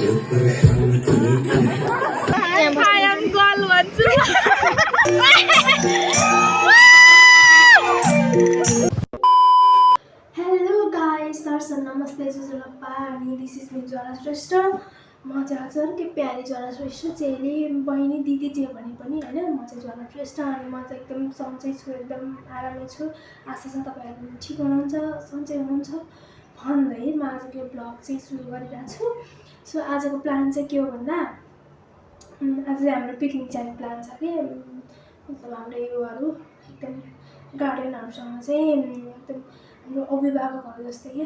I am girl भन्छु hello guys दर्शन नमस्ते जुजुलप्पा अनि दिस इज मी ज्वाला श्रेष्ठ म चाहिँ हजुर के प्यारी ज्वाला श्रेष्ठ चेली बहिनी दिदी जे भने पनि हैन म चाहिँ ज्वाला श्रेष्ठ अनि म चाहिँ एकदम सन्चै छु एकदम आरामै छु आशा छ तपाईहरु पनि ठीक हुनुहुन्छ सन्चै हुनुहुन्छ भन्दै म आजको यो ब्लग चाहिँ सुरु गरिरहेको छु सो आजको प्लान चाहिँ के हो भन्दा आज चाहिँ हाम्रो पिकनिक जाने प्लान छ के मतलब हाम्रो युवाहरू एकदम गार्डनहरुसँग चाहिँ एकदम हाम्रो अभिभावकहरू जस्तै के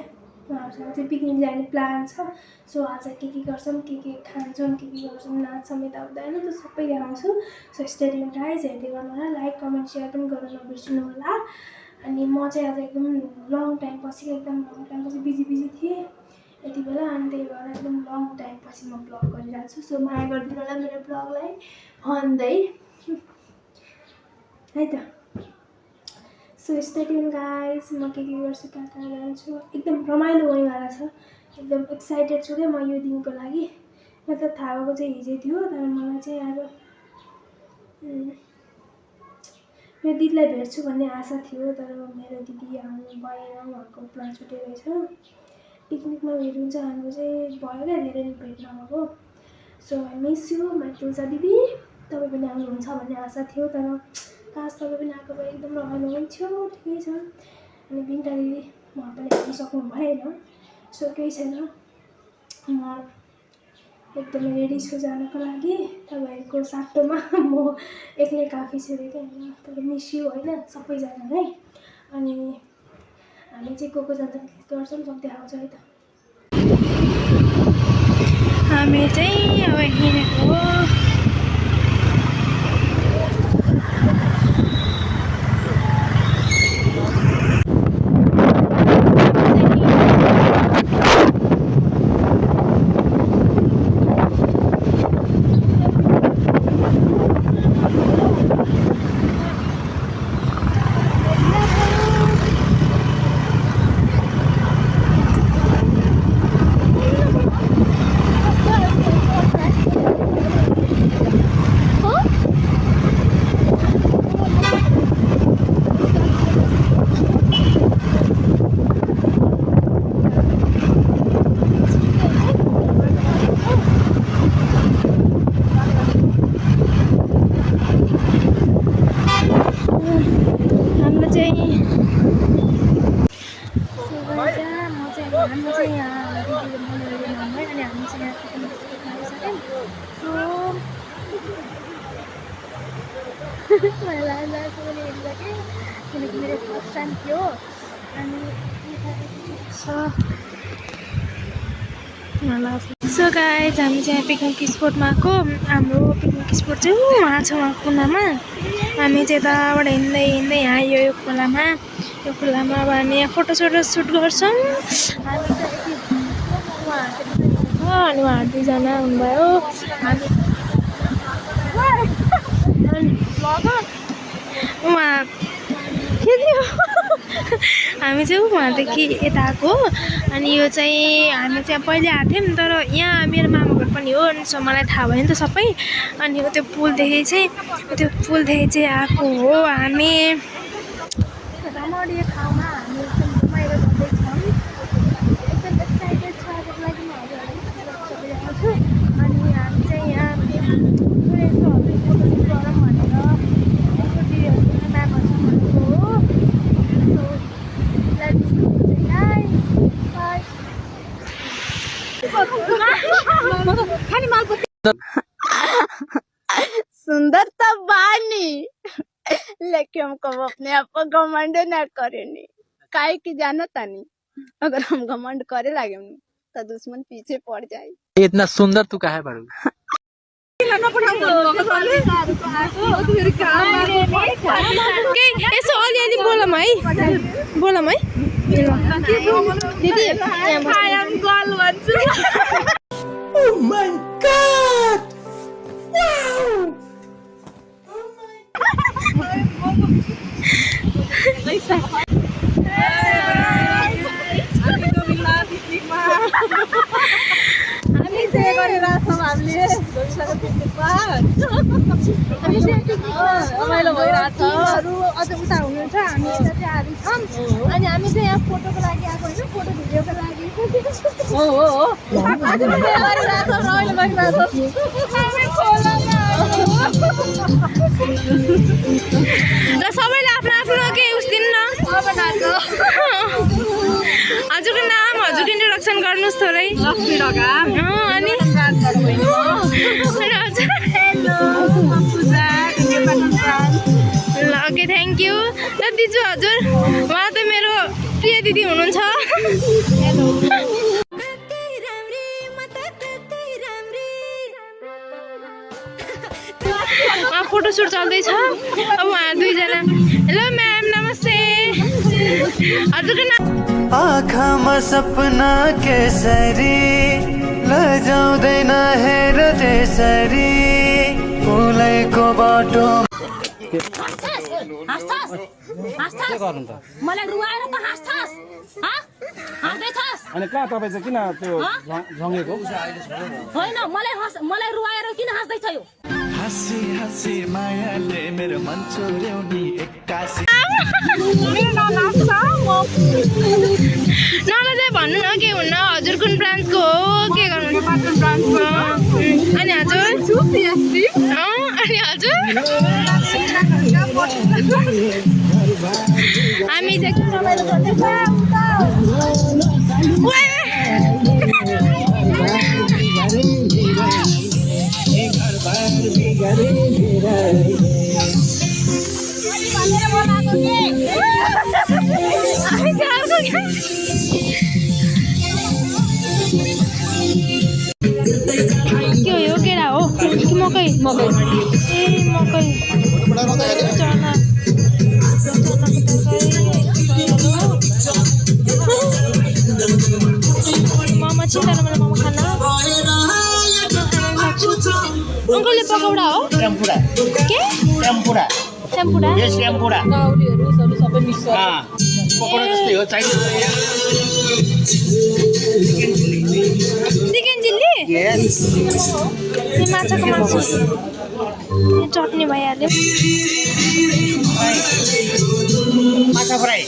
उहाँहरूसँग चाहिँ पिकनिक जाने प्लान छ सो आज के गर्छौँ के खान्छौँ के गर्छौँ नाच्छौँ यताउता होइन त्यो सबै देखाउँछु सो स्टे ट्युन गाइज हेर्दै गर्नु होला लाइक कमेन्ट सेयर पनि गर्न नबिर्सिनु होला अनि म चाहिँ आज एकदम लङ टाइम पछि बिजी थिएँ यति बेला अनि त्यही भएर एकदम लङ टाइम पछि म ब्लग गरिरहेको छु सो माया गरिदिनु होला मेरो ब्लगलाई भन्दै है त सो स्टे ट्युन गाइज म के गर्छु कहाँ जान्छु एकदम रमाइलो हुनेवाला छ एकदम एक्साइटेड छु क्या म यो दिनको लागि मतलब थाहा भएको चाहिँ हिजै थियो तर मलाई चाहिँ आज मेरो दिदीलाई भेट्छु भन्ने आशा थियो तर मेरो दिदी आउनु भएन उहाँको प्लान छुट्टै रहेछ पिकनिकमा भेट हुन्छ हाम्रो चाहिँ भयो क्या धेरै भेट नभएको so I miss you my Tulsa दिदी तपाईँ पनि आउनुहुन्छ भन्ने आशा थियो तर खास तपाईँ पनि आएको भए एकदम रमाइलो हुन्थ्यो ठिकै छ अनि बिन्टा दिदी उहाँ पनि आउनु सक्नु भएन सो केही छैन म एकदमै रेडी छु जानको लागि तपाईँहरूको साटोमा म एक्लै काफी छु क्या होइन तर मिस यु होइन सबैजनालाई अनि हामी चाहिँ को जाँदा गर्छौँ सब देखाउँछ है त हामी चाहिँ अब हिँडेको हो मेरो फर्स्ट टाइम थियो अनि सो गाइज हामी चाहिँ पिकनिक स्पोटमा आएको हाम्रो पिकनिक स्पोट चाहिँ उहाँ छ उहाँ कुनामा हामी चाहिँ यताबाट हिँड्दै यहाँ यो खोलामा अब हामी यहाँ फोटो सुट गर्छौँ हामी चाहिँ अनि उहाँहरू दुईजना हुनुभयो उहाँ हामी चाहिँ उहाँदेखि यता आएको अनि यो चाहिँ हामी चाहिँ पहिले आएको थियौँ तर यहाँ मेरो मामा घर पनि हो अनि सो मलाई थाहा भयो नि त सबै अनि त्यो पुलदेखि चाहिँ आएको हो हामी रमाइलो ठाउँमा हामी एकदम रमाइलो गर्दैछौँ एकदम एक्साइटेड छ त्यसको लागि म हजुरहरूलाई छु अनि हामी चाहिँ यहाँ पुरै फोटोसुट गरौँ भनेर स्कुटीहरू म्यामहरूसँग भनेको हो सुंदरता बानी लेकिन हमको अपने आप को घमंड न करे नी काहे की जानता नहीं अगर हम घमंड करे लगे तो दुश्मन पीछे पड़ जाए इतना सुंदर तू काहे बारू यसो अलिअलि बोलौँ है दिदी I am girl भन्छु Oh my god! Wow! हामी चाहिँ रमाइलो भइरहेछ अझ उता हुनुहुन्छ हामी यता चाहिँ आएको छौँ अनि हामी चाहिँ यहाँ फोटोको लागि आएको होइन फोटो भिडियोको लागि ल सबैले आफ्नो आफ्नो केही उस दिनु न हजुरको नाम हजुरको इन्ट्रोडक्सन गर्नुहोस् थोरै अनि ल ओके थ्याङ्क यू ल दिजु हजुर उहाँ त मेरो प्रिय दिदी हुनुहुन्छ फोटोसुट चल्दैछ अब उहाँ दुईजना हेलो म्याम नमस्ते हजुरको नाम आँखामा सपना केसरी लजाउँदैन हेर त्यसरी उलैको बाटो मलाई रुवाएर त हाँस्छस् हाँस्दैछस् अनि कहाँ तपाईँ चाहिँ किन त्यो झङ्गेको होइन मलाई रुवाएर किन हाँस्दैछ यो हाँसी हाँसी मायाले मेरो मन चोर्याउने एक्कासी नला चाहिँ भन्नु न के हुन्न हजुर कुन ब्रान्चको हो के गर्नु अनि हजुर अनि हजुर हामी चाहिँ के रमाइलो गर्दैछ के हो यो केरा हो कि मकै ए मकै चना मामा चाहिँ तर मलाई मामा खाना अङ्कलले पकौडा हो के टेम्पुरा चिकन चिल्ली माछाको मासु चटनी भइहाल्यो माछा फ्राई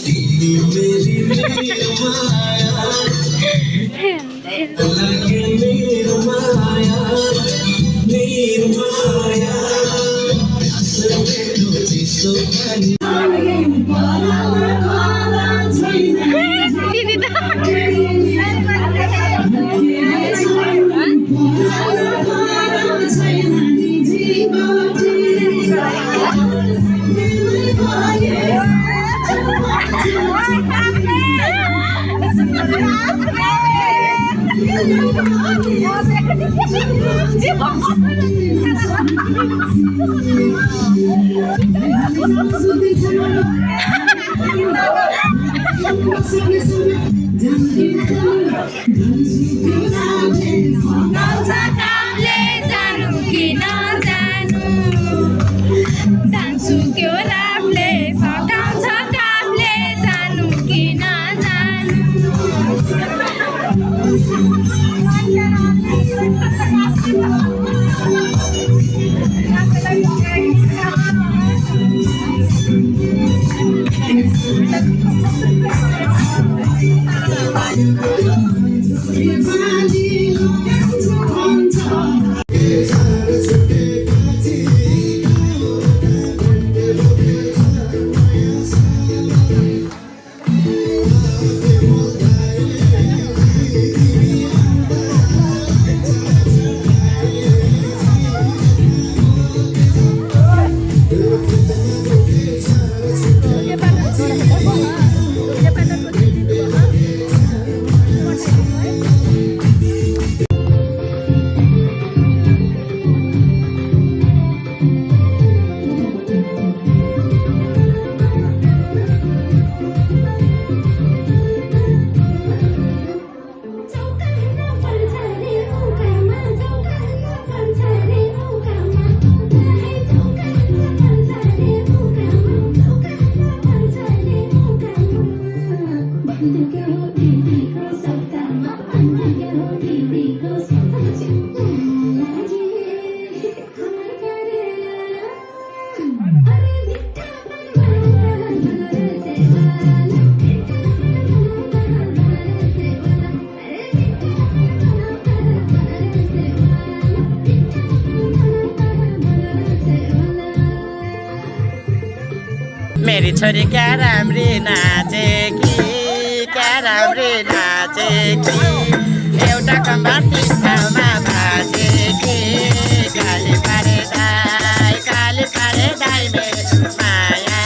मेरी छोरी क्या राम्री नाचेकी क्या राम्री नाचेकी एउटा कम्बर तिन ठाउँमा भाँचेकी काली पारे दाई मेरो माया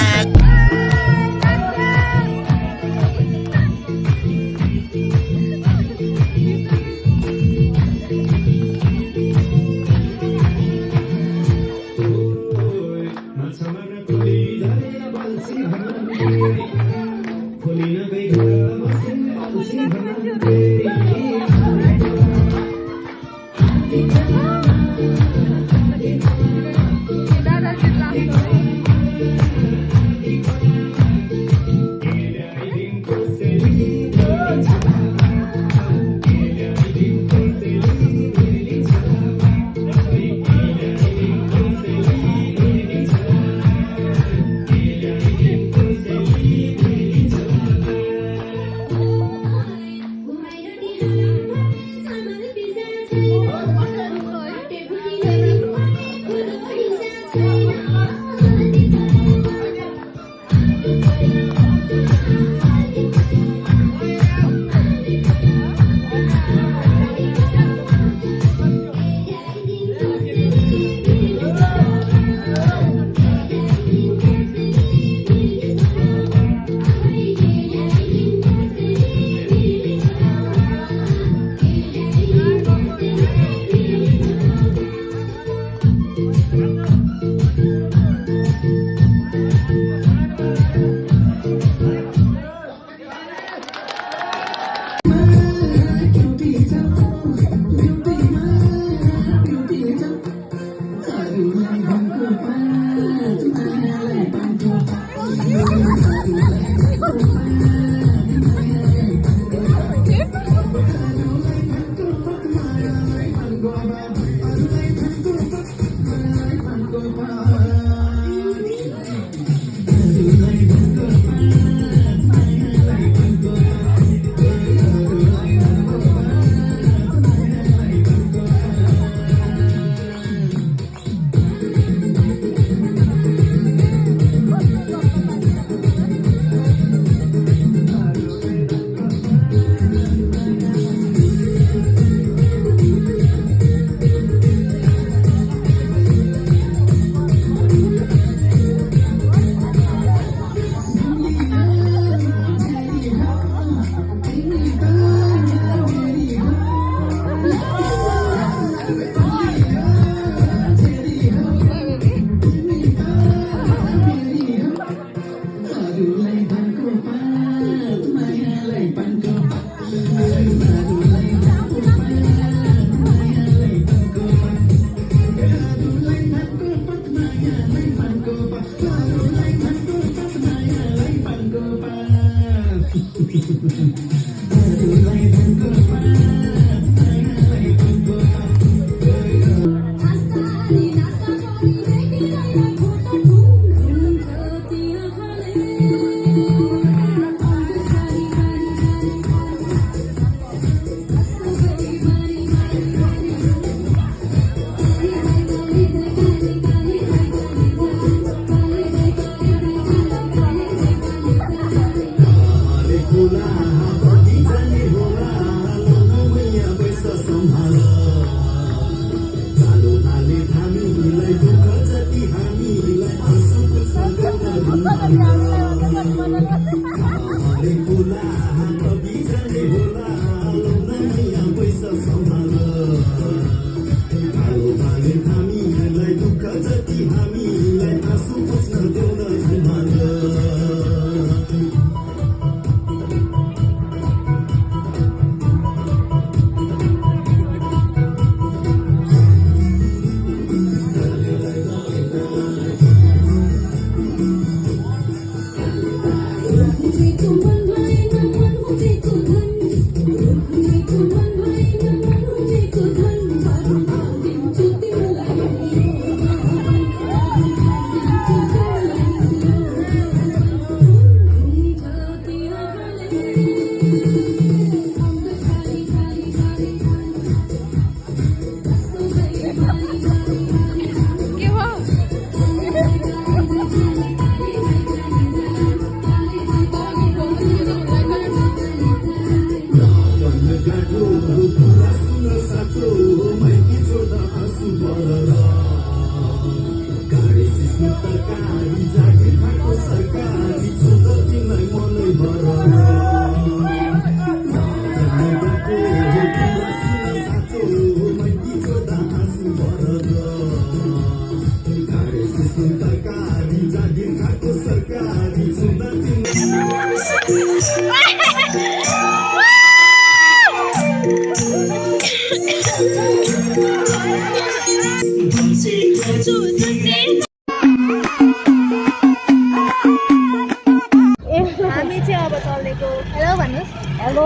हामी चाहिँ अब चलेको हेलो भन्नुहोस् हेलो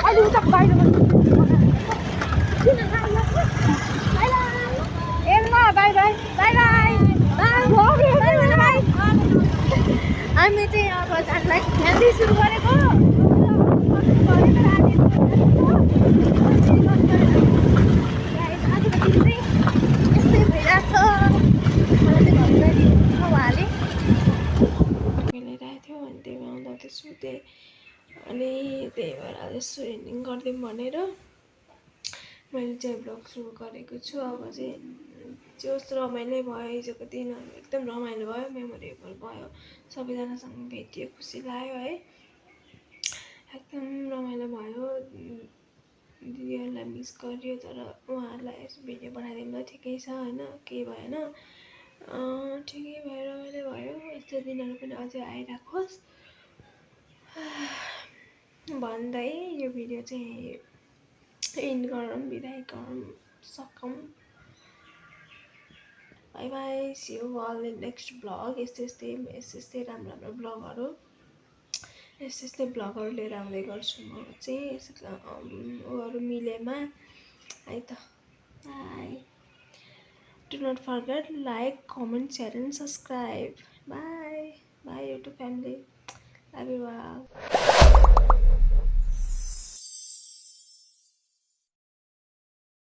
अहिले उता बाहिर हामी चाहिँ अब जानलाई फ्यामिली सुरु गरेको यस्तै भइरहेको उहाँले खेलिरहेको थियो अनि त्यही आउँदा त्यो सुतेँ अनि त्यही भएर आज यसो एन्डिङ गरिदिउँ भनेर मैले चाहिँ ब्लग सुरु गरेको छु। अब चाहिँ जस रमाइलो भयो हिजोको दिनहरू एकदम रमाइलो भयो मेमोरेबल भयो सबैजनासँग भेटियो खुसी लाग्यो है एकदम रमाइलो भयो दिदीहरूलाई मिस गरियो तर उहाँहरूलाई भिडियो बनाइदिउँदा ठिकै छ होइन केही भएन ठिकै भएर रमाइलो भयो यस्तो दिनहरू पनि अझै आइराखोस् भन्दै यो भिडियो चाहिँ एन्ड गरौँ बिदाई गरौँ सकौँ bye bye see you all in next blog यस्तै राम्रो ब्लगहरू यस्तै ब्लगहरू लिएर आउँदै गर्छु म चाहिँ उहरू मिलेमा है त bye do not forget like comment share and subscribe bye bye YouTube family love you all